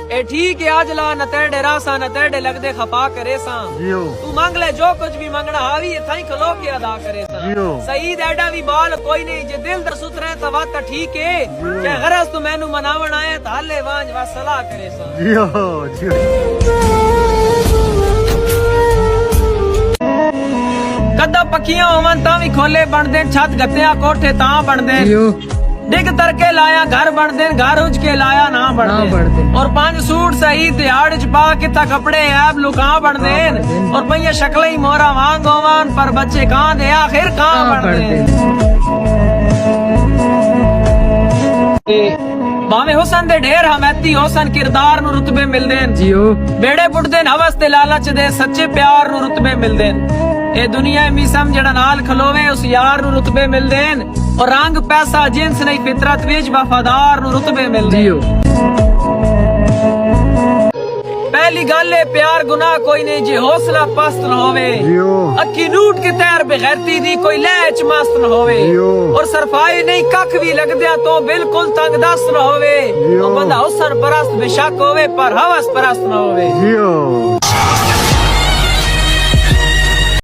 ए ठीक है आज ला न तेरे रासा न तेरे लगदे खपा करे सा तू मांग ले जो कुछ भी मंगना हावी इथाई खलो के अदा करे सा सही एडा भी बाल कोई नहीं जे दिल दा सुथरा तो बात ठीक है के गरज तू मैनू मनावण आए तो हाले वांज वा सलाह करे सा कदा पखियां होवन ता भी खोले बन दे छत गत्तियां कोठे ता बन दे डिग तरके लाया घर बन दे घर उज के लाया ना बन दे और पांच सूट सही दिहाड़ च पा किता कपड़े ऐब लुका बन दे और भैया शक्ल ही मोरा वांग होवन पर बच्चे कहां दे आखिर कहां बन दे भावे हुसन दे ढेर हमैती हुसन किरदार नु रुतबे मिलदे जियो बेड़े पुटदे हवस ते लालच दे सच्चे प्यार नु रुतबे मिलदे ए दुनिया में समझड़ा नाल खलोवे उस यार नु रुतबे मिलदे और रंग पैसा जिन्स नहीं फितरत विच वफादार नु रुतबे मिलदे पहली गल है प्यार गुनाह कोई नहीं जे हौसला पस्त न होवे अखी नूट के तैर बेगैरती दी कोई लैच मस्त न होवे और सरफाई नहीं कख भी लगदे तो बिल्कुल तंग दस्त न होवे ओ बंदा हुसन परस्त बेशक होवे पर हवस परस्त न होवे